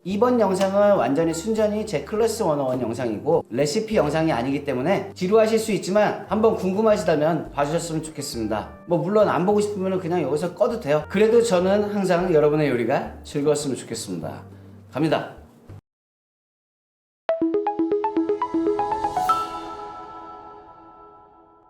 이번 영상은 완전히 순전히 제 클래스 101 영상이고 레시피 영상이 아니기 때문에 지루하실 수 있지만 한번 궁금하시다면 봐주셨으면 좋겠습니다. 뭐 물론 안 보고 싶으면 그냥 여기서 꺼도 돼요. 그래도 저는 항상 여러분의 요리가 즐거웠으면 좋겠습니다. 갑니다.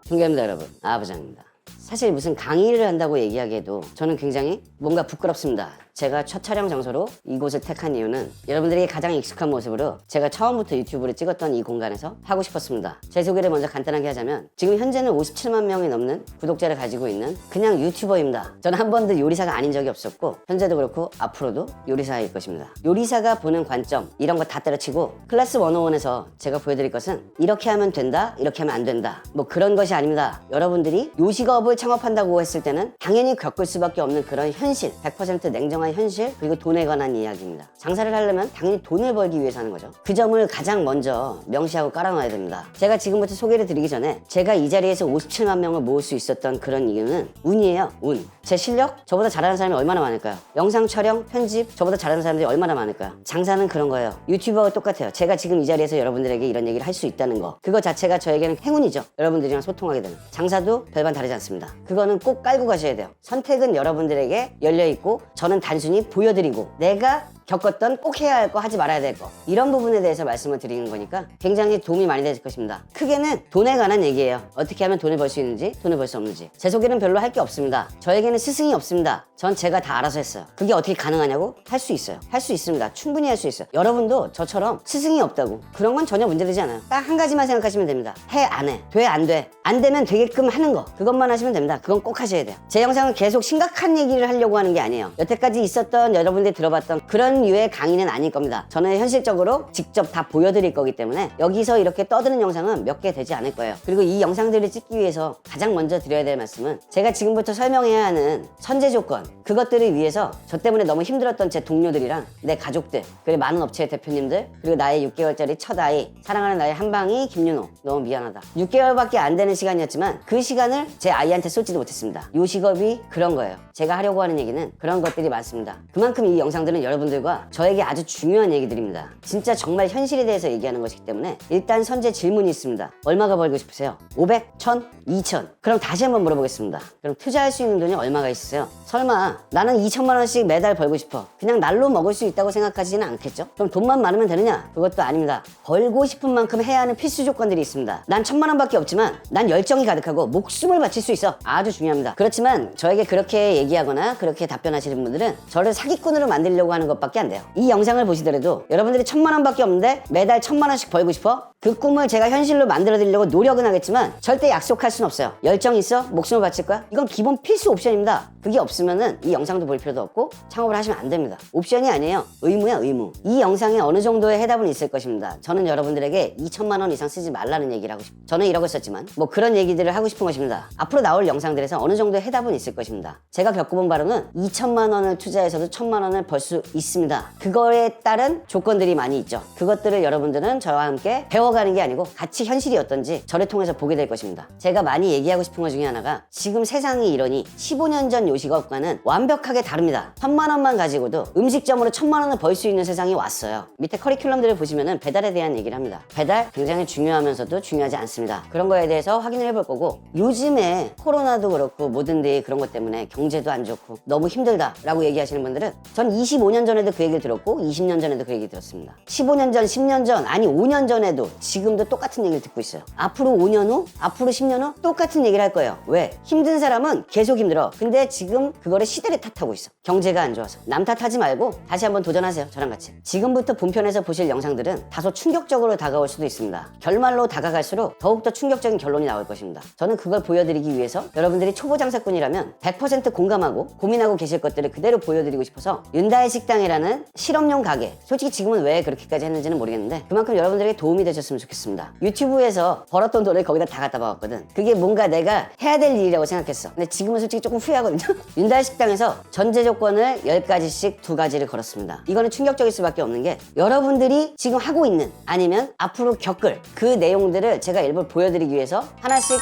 존경합니다 여러분, 아부장입니다. 사실 무슨 강의를 한다고 얘기하기에도 저는 굉장히 뭔가 부끄럽습니다. 제가 첫 촬영 장소로 이곳을 택한 이유는 여러분들에게 가장 익숙한 모습으로 제가 처음부터 유튜브를 찍었던 이 공간에서 하고 싶었습니다. 제 소개를 먼저 간단하게 하자면 지금 현재는 57만 명이 넘는 구독자를 가지고 있는 그냥 유튜버입니다. 저는 한 번도 요리사가 아닌 적이 없었고 현재도 그렇고 앞으로도 요리사일 것입니다. 요리사가 보는 관점 이런 거 다 때려치고 클래스 101에서 제가 보여드릴 것은 이렇게 하면 된다, 이렇게 하면 안 된다, 뭐 그런 것이 아닙니다. 여러분들이 요식업을 창업한다고 했을 때는 당연히 겪을 수밖에 없는 그런 현실, 100% 냉정한 현실, 그리고 돈에 관한 이야기입니다. 장사를 하려면 당연히 돈을 벌기 위해서 하는 거죠. 그 점을 가장 먼저 명시하고 깔아놔야 됩니다. 제가 지금부터 소개를 드리기 전에 제가 이 자리에서 57만 명을 모을 수 있었던 그런 이유는 운이에요. 운. 제 실력? 저보다 잘하는 사람이 얼마나 많을까요? 영상 촬영, 편집? 저보다 잘하는 사람들이 얼마나 많을까요? 장사는 그런 거예요. 유튜버와 똑같아요. 제가 지금 이 자리에서 여러분들에게 이런 얘기를 할 수 있다는 거, 그거 자체가 저에게는 행운이죠. 여러분들이랑 소통하게 되는. 장사도 별반 다르지 않습니다. 그거는 꼭 깔고 가셔야 돼요. 선택은 여러분들에게 열려있고 저는 단순히 보여드리고 내가 겪었던 꼭 해야 할 거, 하지 말아야 될 거, 이런 부분에 대해서 말씀을 드리는 거니까 굉장히 도움이 많이 될 것입니다. 크게는 돈에 관한 얘기예요. 어떻게 하면 돈을 벌 수 있는지, 돈을 벌 수 없는지. 제 소개는 별로 할 게 없습니다. 저에게는 스승이 없습니다. 전 제가 다 알아서 했어요. 그게 어떻게 가능하냐고? 할 수 있어요. 할 수 있습니다. 충분히 할 수 있어요. 여러분도 저처럼 스승이 없다고 그런 건 전혀 문제되지 않아요. 딱 한 가지만 생각하시면 됩니다. 해, 안 해. 돼, 안 돼. 안 되면 되게끔 하는 거, 그것만 하시면 됩니다. 그건 꼭 하셔야 돼요. 제 영상은 계속 심각한 얘기를 하려고 하는 게 아니에요. 여태까지 있었던, 여러분들이 들어봤던 그런 류의 강의는 아닐 겁니다. 저는 현실적으로 직접 다 보여드릴 거기 때문에 여기서 이렇게 떠드는 영상은 몇 개 되지 않을 거예요. 그리고 이 영상들을 찍기 위해서 가장 먼저 드려야 될 말씀은 제가 지금부터 설명해야 하는 선제 조건, 그것들을 위해서 저 때문에 너무 힘들었던 제 동료들이랑 내 가족들, 그리고 많은 업체의 대표님들, 그리고 나의 6개월짜리 첫 아이, 사랑하는 나의 한방이 김윤호, 너무 미안하다. 6개월밖에 안 되는 시간이었지만 그 시간을 제 아이한테 쏟지도 못했습니다. 요식업이 그런 거예요. 제가 하려고 하는 얘기는 그런 것들이 많습니다. 그만큼 이 영상들은 여러분들과 저에게 아주 중요한 얘기들입니다. 진짜 정말 현실에 대해서 얘기하는 것이기 때문에 일단 선제 질문이 있습니다. 얼마가 벌고 싶으세요? 500? 1000? 2000? 그럼 다시 한번 물어보겠습니다. 그럼 투자할 수 있는 돈이 얼마가 있으세요? 설마 나는 2천만 원씩 매달 벌고 싶어, 그냥 날로 먹을 수 있다고 생각하지는 않겠죠? 그럼 돈만 많으면 되느냐? 그것도 아닙니다. 벌고 싶은 만큼 해야 하는 필수 조건들이 있습니다. 난 1000만 원밖에 없지만 난 열정이 가득하고 목숨을 바칠 수 있어. 아주 중요합니다. 그렇지만 저에게 그렇게 얘기하거나 그렇게 답변하시는 분들은 저를 사기꾼으로 만들려고 하는 것밖에 안 돼요. 이 영상을 보시더라도 여러분들이 1000만 원밖에 없는데 매달 1000만 원씩 벌고 싶어? 그 꿈을 제가 현실로 만들어 드리려고 노력은 하겠지만 절대 약속할 순 없어요. 열정 있어? 목숨을 바칠 거야? 이건 기본 필수 옵션입니다. 그게 없으면은 이 영상도 볼 필요도 없고 창업을 하시면 안 됩니다. 옵션이 아니에요. 의무야, 의무. 이 영상에 어느 정도의 해답은 있을 것입니다. 저는 여러분들에게 2천만 원 이상 쓰지 말라는 얘기를 하고 싶어요. 저는 이러고 있었지만 뭐 그런 얘기들을 하고 싶은 것입니다. 앞으로 나올 영상들에서 어느 정도의 해답은 있을 것입니다. 제가 겪어본 바로는 2천만 원을 투자해서도 1000만 원을 벌 수 있습니다. 그거에 따른 조건들이 많이 있죠. 그것들을 여러분들은 저와 함께 배워가는 게 아니고 같이 현실이 어떤지 저를 통해서 보게 될 것입니다. 제가 많이 얘기하고 싶은 것 중에 하나가 지금 세상이 이러니 15년 전 요식업과는 완벽하게 다릅니다. 1000만 원만 가지고도 음식점으로 1000만 원을 벌 수 있는 세상이 왔어요. 밑에 커리큘럼들을 보시면은 배달에 대한 얘기를 합니다. 배달 굉장히 중요하면서도 중요하지 않습니다. 그런 거에 대해서 확인을 해볼 거고, 요즘에 코로나도 그렇고 뭐든지 그런 것 때문에 경제도 안 좋고 너무 힘들다 라고 얘기하시는 분들은 전 25년 전에도 그 얘기를 들었고 20년 전에도 그 얘기 들었습니다. 15년 전, 10년 전, 아니 5년 전에도 지금도 똑같은 얘기를 듣고 있어요. 앞으로 5년 후, 앞으로 10년 후 똑같은 얘기를 할 거예요. 왜? 힘든 사람은 계속 힘들어. 근데 지금 그거를 시대를 탓하고 있어. 경제가 안 좋아서. 남 탓하지 말고 다시 한번 도전하세요. 저랑 같이. 지금부터 본편에서 보실 영상들은 다소 충격적으로 다가올 수도 있습니다. 결말로 다가갈수록 더욱더 충격적인 결론이 나올 것입니다. 저는 그걸 보여드리기 위해서 여러분들이 초보 장사꾼이라면 100% 공감하고 고민하고 계실 것들을 그대로 보여드리고 싶어서 윤다의 식당이라는 실험용 가게, 솔직히 지금은 왜 그렇게까지 했는지는 모르겠는데 그만큼 여러분들에게 도움이 되셨으면 좋겠습니다. 유튜브에서 벌었던 돈을 거기다 다 갖다 박았거든. 그게 뭔가 내가 해야 될 일이라고 생각했어. 근데 지금은 솔직히 조금 후회하거든요. 윤다의 식당에서 전제 조건을 10가지씩 2가지를 걸었습니다. 이거는 충격적일 수밖에 없는 게 여러분들이 지금 하고 있는 아니면 앞으로 겪을 그 내용들을 제가 일부러 보여드리기 위해서 하나씩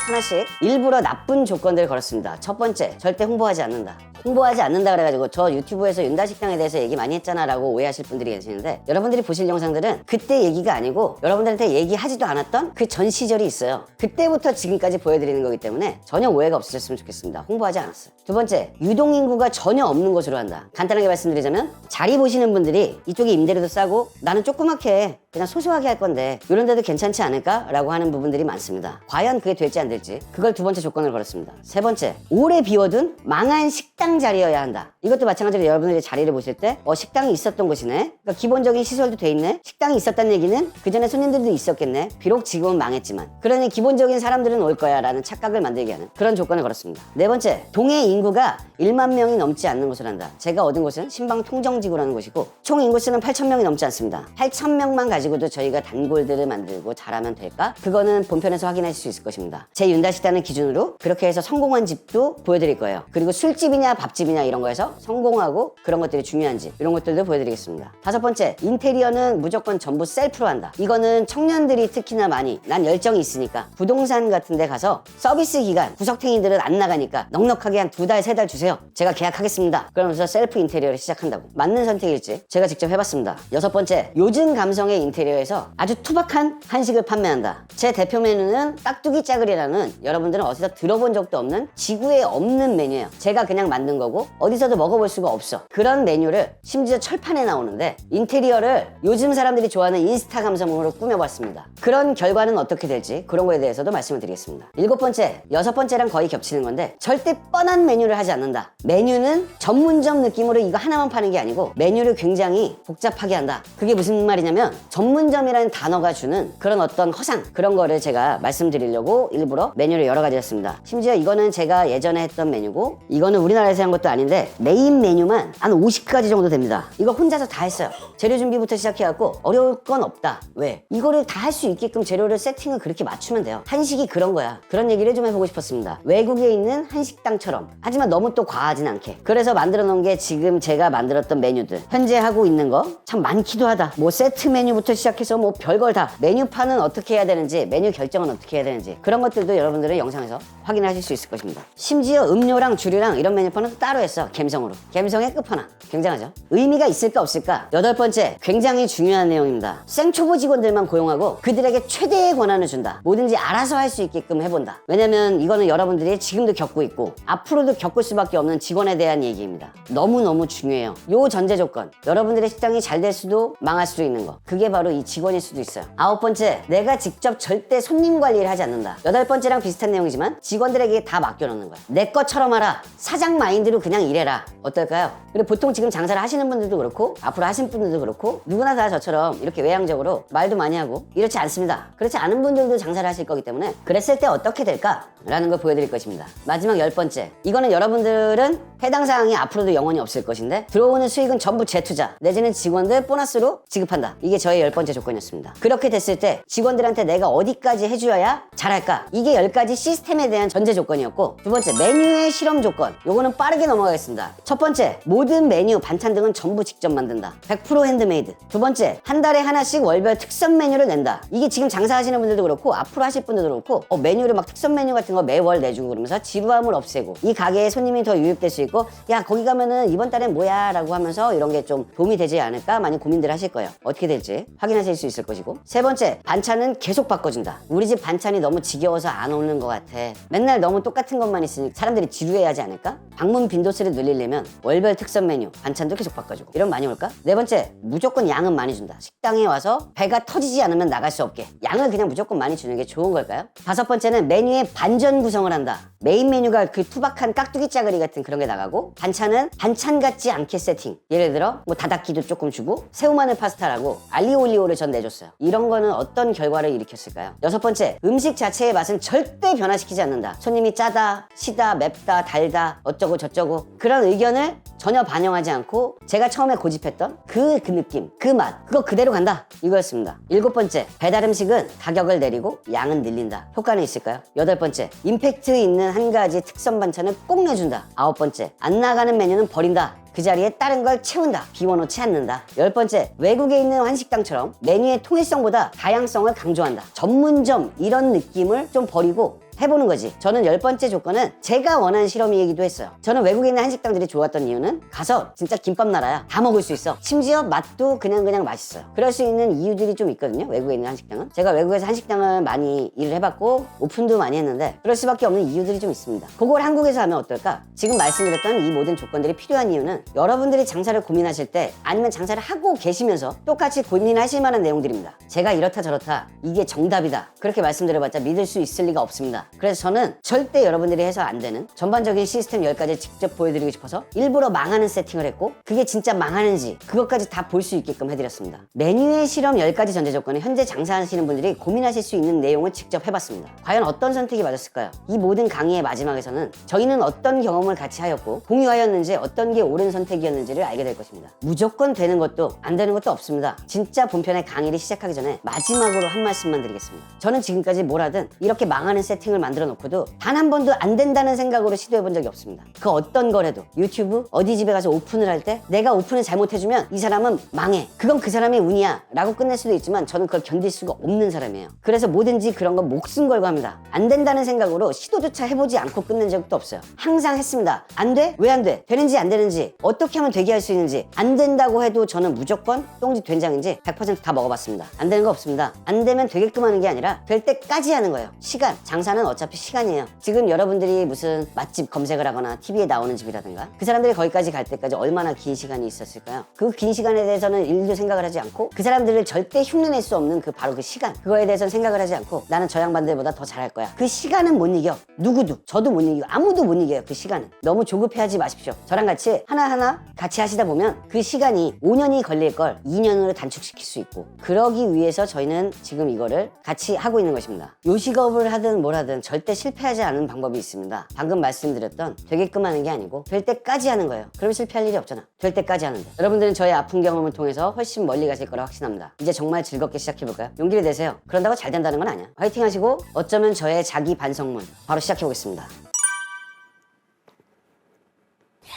일부러 나쁜 조건들을 걸었습니다. 첫 번째, 절대 홍보하지 않는다. 홍보하지 않는다 그래가지고 저 유튜브에서 윤다식당에 대해서 얘기 많이 했잖아 라고 오해하실 분들이 계시는데, 여러분들이 보실 영상들은 그때 얘기가 아니고 여러분들한테 얘기하지도 않았던 그 전 시절이 있어요. 그때부터 지금까지 보여드리는 거기 때문에 전혀 오해가 없으셨으면 좋겠습니다. 홍보하지 않았어요. 두 번째, 유동인구가 전혀 없는 곳으로 한다. 간단하게 말씀드리자면 자리 보시는 분들이 이쪽에 임대료도 싸고 나는 조그맣게 그냥 소소하게 할 건데 이런 데도 괜찮지 않을까? 라고 하는 부분들이 많습니다. 과연 그게 될지 안 될지, 그걸 두 번째 조건을 걸었습니다. 세 번째, 오래 비워둔 망한 식당 자리여야 한다. 이것도 마찬가지로 여러분들이 자리를 보실 때 식당이 있었던 곳이네, 그러니까 기본적인 시설도 돼 있네, 식당이 있었다는 얘기는 그 전에 손님들도 있었겠네, 비록 지금은 망했지만 그러니 기본적인 사람들은 올 거야 라는 착각을 만들게 하는 그런 조건을 걸었습니다. 네 번째, 동해 인구가 1만 명이 넘지 않는 곳을 한다. 제가 얻은 곳은 신방통정지구라는 곳이고 총 인구수는 8,000명이 넘지 않습니다. 8,000명만 가지고도 저희가 단골들을 만들고 잘하면 될까? 그거는 본편에서 확인하실 수 있을 것입니다. 제 윤다식단을 기준으로 그렇게 해서 성공한 집도 보여드릴 거예요. 그리고 술집이냐 밥집이냐 이런 거에서 성공하고 그런 것들이 중요한지 이런 것들도 보여드리겠습니다. 다섯 번째, 인테리어는 무조건 전부 셀프로 한다. 이거는 청년들이 특히나 많이, 난 열정이 있으니까 부동산 같은 데 가서 서비스 기간 구석탱이들은 안 나가니까 넉넉하게 한 2달, 3달 주세요. 제가 계약하겠습니다. 그러면서 셀프 인테리어를 시작한다고. 맞는 선택일지 제가 직접 해봤습니다. 여섯 번째, 요즘 감성의 인테리어에서 아주 투박한 한식을 판매한다. 제 대표 메뉴는 깍두기 짜글이라는, 여러분들은 어디서 들어본 적도 없는, 지구에 없는 메뉴예요. 제가 그냥 만든 거고 어디서도 먹어볼 수가 없어. 그런 메뉴를 심지어 철판에 나오는데 인테리어를 요즘 사람들이 좋아하는 인스타 감성으로 꾸며봤습니다. 그런 결과는 어떻게 될지 그런 거에 대해서도 말씀을 드리겠습니다. 일곱 번째, 여섯 번째랑 거의 겹치는 건데 절대 뻔한 메뉴를 하지 않는다. 메뉴는 전문점 느낌으로 이거 하나만 파는 게 아니고 메뉴를 굉장히 복잡하게 한다. 그게 무슨 말이냐면 전문점이라는 단어가 주는 그런 어떤 허상, 그런 거를 제가 말씀드리려고 일부러 메뉴를 여러 가지 했습니다. 심지어 이거는 제가 예전에 했던 메뉴고 이거는 우리나라에서 한 것도 아닌데 메인 메뉴만 한 50가지 정도 됩니다. 이거 혼자서 다 했어요. 재료 준비부터 시작해갖고 어려울 건 없다. 왜? 이거를 다 할 수 있게끔 재료를 세팅을 그렇게 맞추면 돼요. 한식이 그런 거야. 그런 얘기를 좀 해보고 싶었습니다. 외국에 있는 한식당처럼, 하지만 너무 또 과하진 않게. 그래서 만들어 놓은 게 지금 제가 만들었던 메뉴들, 현재 하고 있는 거 참 많기도 하다. 뭐 세트 메뉴부터 시작해서 뭐 별걸 다, 메뉴판은 어떻게 해야 되는지, 메뉴 결정은 어떻게 해야 되는지 그런 것들도 여러분들은 영상에서 확인하실 수 있을 것입니다. 심지어 음료랑 주류랑 이런 메뉴판은 따로 했어. 갬성으로. 갬성의 끝판왕. 굉장하죠? 의미가 있을까 없을까? 여덟 번째, 굉장히 중요한 내용입니다. 생초보 직원들만 고용하고 그들에게 최대의 권한을 준다. 뭐든지 알아서 할 수 있게끔 해본다. 왜냐면 이거는 여러분들이 지금도 겪고 있고 앞으로도 겪을 수밖에 없는 직원에 대한 얘기입니다. 너무너무 중요해요. 요 전제 조건, 여러분들의 식당이 잘 될 수도 망할 수도 있는 거, 그게 바로 이 직원일 수도 있어요. 아홉 번째, 내가 직접 절대 손님 관리를 하지 않는다. 여덟 번째랑 비슷한 내용이지만 직원들에게 다 맡겨놓는 거야. 내 것처럼 하라. 사장 마인드로 그냥 일해라. 어떨까요? 그리고 보통 지금 장사를 하시는 분들도 그렇고 앞으로 하신 분들도 그렇고 누구나 다 저처럼 이렇게 외향적으로 말도 많이 하고 이렇지 않습니다. 그렇지 않은 분들도 장사를 하실 거기 때문에 그랬을 때 어떻게 될까? 라는 걸 보여드릴 것입니다. 마지막 열 번째, 이거는 여러분들은 해당 사항이 앞으로도 영원히 없을 것인데 들어오는 수익은 전부 재투자 내지는 직원들 보너스로 지급한다. 이게 저의 열 번째 조건이었습니다. 그렇게 됐을 때 직원들한테 내가 어디까지 해줘야 잘할까? 이게 10가지 시스템에 대한 전제 조건이었고, 두 번째, 메뉴의 실험 조건. 요거는 빠르게 넘어가겠습니다. 첫 번째, 모든 메뉴, 반찬 등은 전부 직접 만든다. 100% 핸드메이드. 두 번째, 한 달에 하나씩 월별 특선 메뉴를 낸다. 이게 지금 장사하시는 분들도 그렇고 앞으로 하실 분들도 그렇고 메뉴를 막 특선 메뉴 같은 거 매월 내주고 그러면서 지루함을 없애고 이 가게에 손님이 더 유입될 수 있고, 야 거기 가면은 이번 달엔 뭐야 라고 하면서 이런 게 좀 도움이 되지 않을까 많이 고민들 하실 거예요. 어떻게 될지 확인하실 수 있을 것이고, 세 번째, 반찬은 계속 바꿔준다. 우리 집 반찬이 너무 지겨워서 안 오는 것 같아. 맨날 너무 똑같은 것만 있으니 사람들이 지루해 하지 않을까? 방문 빈도수를 늘리려면 월별 특선 메뉴, 반찬도 계속 바꿔주고 이러면 많이 올까? 네 번째, 무조건 양은 많이 준다. 식당에 와서 배가 터지지 않으면 나갈 수 없게 양을 그냥 무조건 많이 주는 게 좋은 걸까요? 다섯 번째는 메뉴에 반전 구성을 한다. 메인 메뉴가 그 투박한 깍두기 짜글이 같은 그런 게 나가고, 반찬은 반찬 같지 않게 세팅. 예를 들어 뭐 다다키도 조금 주고 새우마늘 파스타라고 알리올리오를 전 내줬어요. 이런 거는 어떤 결과를 일으켰을까요? 여섯 번째, 음식 자체의 맛은 절대 변화시키지 않는다. 손님이 짜다, 시다, 맵다, 달다, 어쩌고 저쩌고 그런 의견을 전혀 반영하지 않고 제가 처음에 고집했던 그 느낌, 그 맛, 그거 그대로 간다. 이거였습니다. 일곱 번째, 배달 음식은 가격을 내리고 양은 늘린다. 효과는 있을까요? 여덟 번째, 임팩트 있는 한 가지 특선 반찬을 꼭 내준다. 아홉 번째, 안 나가는 메뉴는 버린다. 그 자리에 다른 걸 채운다. 비워놓지 않는다. 열 번째, 외국에 있는 한식당처럼 메뉴의 통일성보다 다양성을 강조한다. 전문점 이런 느낌을 좀 버리고 해보는 거지. 저는 10번째 조건은 제가 원하는 실험이기도 했어요. 저는 외국에 있는 한식당들이 좋았던 이유는 가서 진짜 김밥 나라야. 다 먹을 수 있어. 심지어 맛도 그냥 맛있어요. 그럴 수 있는 이유들이 좀 있거든요. 외국에 있는 한식당은. 제가 외국에서 한식당을 많이 일을 해봤고 오픈도 많이 했는데 그럴 수밖에 없는 이유들이 좀 있습니다. 그걸 한국에서 하면 어떨까? 지금 말씀드렸던 이 모든 조건들이 필요한 이유는 여러분들이 장사를 고민하실 때 아니면 장사를 하고 계시면서 똑같이 고민하실 만한 내용들입니다. 제가 이렇다 저렇다 이게 정답이다 그렇게 말씀드려봤자 믿을 수 있을 리가 없습니다. 그래서 저는 절대 여러분들이 해서 안 되는 전반적인 시스템 10가지 직접 보여드리고 싶어서 일부러 망하는 세팅을 했고 그게 진짜 망하는지 그것까지 다 볼 수 있게끔 해드렸습니다. 메뉴의 실험 10가지 전제 조건은 현재 장사하시는 분들이 고민하실 수 있는 내용을 직접 해봤습니다. 과연 어떤 선택이 맞았을까요? 이 모든 강의의 마지막에서는 저희는 어떤 경험을 같이 하였고 공유하였는지 어떤 게 옳은 선택이었는지를 알게 될 것입니다. 무조건 되는 것도 안 되는 것도 없습니다. 진짜 본편의 강의를 시작하기 전에 마지막으로 한 말씀만 드리겠습니다. 저는 지금까지 뭘 하든 이렇게 망하는 세팅을 만들어 놓고도 단 한 번도 안 된다는 생각으로 시도해 본 적이 없습니다. 그 어떤 걸 해도 유튜브 어디 집에 가서 오픈을 할 때 내가 오픈을 잘못해주면 이 사람은 망해. 그건 그 사람의 운이야 라고 끝낼 수도 있지만 저는 그걸 견딜 수가 없는 사람이에요. 그래서 뭐든지 그런 건 목숨 걸고 합니다. 안 된다는 생각으로 시도조차 해보지 않고 끝낸 적도 없어요. 항상 했습니다. 안 돼? 왜 안 돼? 되는지 안 되는지 어떻게 하면 되게 할 수 있는지 안 된다고 해도 저는 무조건 똥집 된장인지 100% 다 먹어봤습니다. 안 되는 거 없습니다. 안 되면 되게끔 하는 게 아니라 될 때까지 하는 거예요. 시간, 장사는 어차피 시간이에요. 지금 여러분들이 무슨 맛집 검색을 하거나 TV에 나오는 집이라든가 그 사람들이 거기까지 갈 때까지 얼마나 긴 시간이 있었을까요? 그 긴 시간에 대해서는 일도 생각을 하지 않고 그 사람들을 절대 흉내낼 수 없는 그 바로 그 시간 그거에 대해서는 생각을 하지 않고 나는 저 양반들보다 더 잘할 거야. 그 시간은 못 이겨. 누구도 저도 못 이기고 아무도 못 이겨요. 그 시간은. 너무 조급해하지 마십시오. 저랑 같이 하나하나 같이 하시다 보면 그 시간이 5년이 걸릴 걸 2년으로 단축시킬 수 있고 그러기 위해서 저희는 지금 이거를 같이 하고 있는 것입니다. 요식업을 하든 뭘 하든 절대 실패하지 않은 방법이 있습니다. 방금 말씀드렸던 되게끔 하는 게 아니고 될 때까지 하는 거예요. 그럼 실패할 일이 없잖아. 될 때까지 하는데 여러분들은 저의 아픈 경험을 통해서 훨씬 멀리 가실 거라 확신합니다. 이제 정말 즐겁게 시작해볼까요? 용기를 내세요. 그런다고 잘 된다는 건 아니야. 화이팅 하시고 어쩌면 저의 자기 반성문 바로 시작해보겠습니다.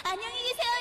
안녕히 계세요.